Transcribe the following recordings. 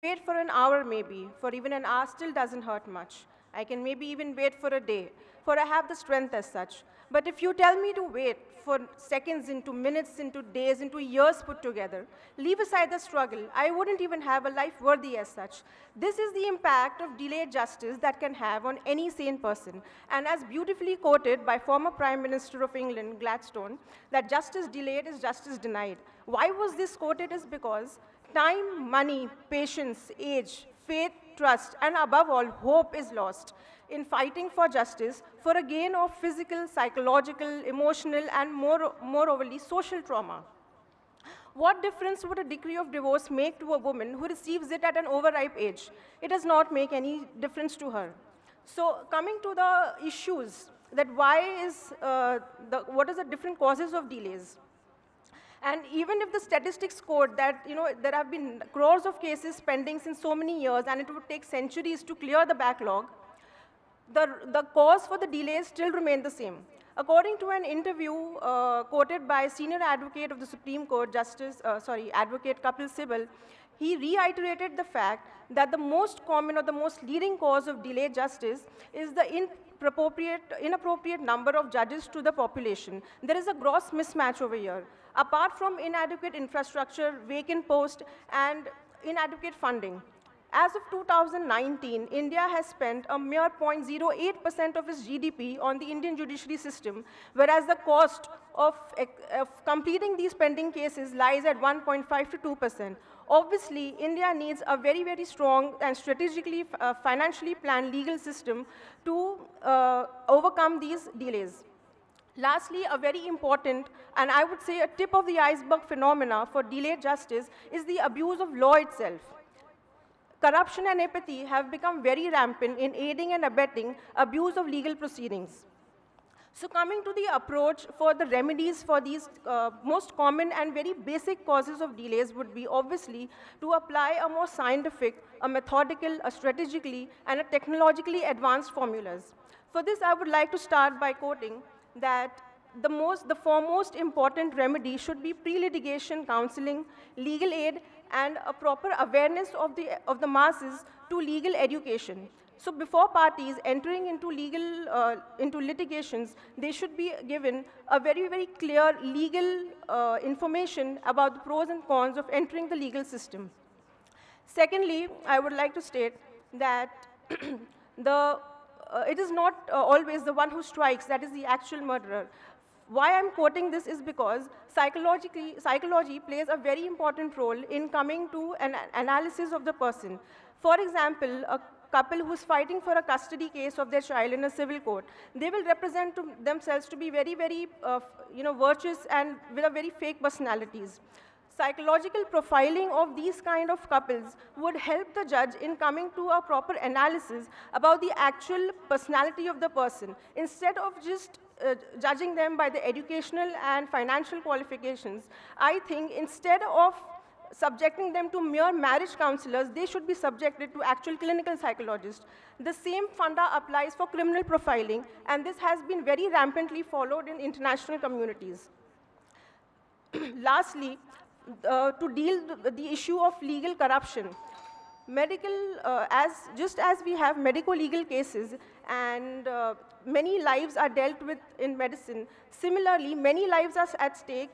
wait for an hour maybe, for even an hour still doesn't hurt much. I can maybe even wait for a day, for I have the strength as such. But if you tell me to wait for seconds into minutes, into days, into years put together, leave aside the struggle, I wouldn't even have a life worthy as such. This is the impact of delayed justice that can have on any sane person. And as beautifully quoted by former Prime Minister of England, Gladstone, that justice delayed is justice denied. Why was this quoted is because time, money, patience, age, faith, trust, and above all, hope is lost in fighting for justice for a gain of physical, psychological, emotional, and moreoverly, social trauma. What difference would a decree of divorce make to a woman who receives it at an overripe age? It does not make any difference to her. So coming to the issues, that what is the different causes of delays? And even if the statistics quote that there have been crores of cases pending since so many years and it would take centuries to clear the backlog, the cause for the delays still remain the same. According to an interview quoted by senior advocate of the Supreme Court, Advocate Kapil Sibal, he reiterated the fact that the most common or the most leading cause of delayed justice is the inappropriate number of judges to the population. There is a gross mismatch over here. Apart from inadequate infrastructure, vacant posts, and inadequate funding, as of 2019, India has spent a mere 0.08% of its GDP on the Indian judiciary system, whereas the cost of completing these pending cases lies at 1.5 to 2%. Obviously, India needs a very, very strong and strategically, financially planned legal system to overcome these delays. Lastly, a very important, and I would say a tip of the iceberg phenomena for delayed justice is the abuse of law itself. Corruption and apathy have become very rampant in aiding and abetting abuse of legal proceedings. So coming to the approach for the remedies for these most common and very basic causes of delays would be obviously to apply a more scientific, a methodical, a strategically, and a technologically advanced formulas. For this, I would like to start by quoting that the foremost important remedy should be pre-litigation counseling, legal aid, and a proper awareness of the masses to legal education. So before parties entering into litigations, they should be given a very, very clear legal information about the pros and cons of entering the legal system. Secondly, I would like to state that it is not always the one who strikes that is the actual murderer. Why I'm quoting this is because psychology plays a very important role in coming to an analysis of the person. For example, a couple who's fighting for a custody case of their child in a civil court, they will represent themselves to be very, very virtuous and with a very fake personalities. Psychological profiling of these kind of couples would help the judge in coming to a proper analysis about the actual personality of the person, instead of just judging them by the educational and financial qualifications. I think instead of subjecting them to mere marriage counselors, they should be subjected to actual clinical psychologists. The same funda applies for criminal profiling, and this has been very rampantly followed in international communities. Lastly, to deal with the issue of legal corruption, just as we have medico-legal cases and many lives are dealt with in medicine, similarly, many lives are at stake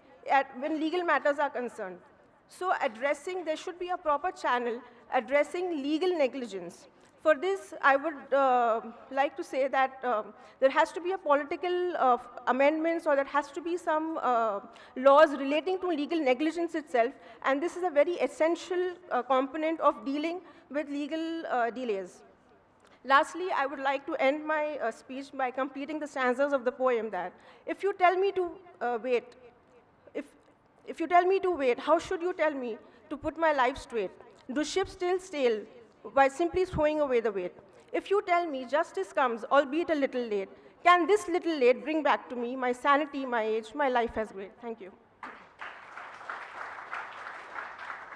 when legal matters are concerned. So there should be a proper channel addressing legal negligence. For this, I would like to say that there has to be a political amendments, or there has to be some laws relating to legal negligence itself, and this is a very essential component of dealing with legal delays. Lastly, I would like to end my speech by completing the stanzas of the poem that, if you tell me to wait, if you tell me to wait, how should you tell me to put my life straight? Do ships still sail by simply throwing away the weight? If you tell me justice comes, albeit a little late, can this little late bring back to me my sanity, my age, my life as great? Thank you.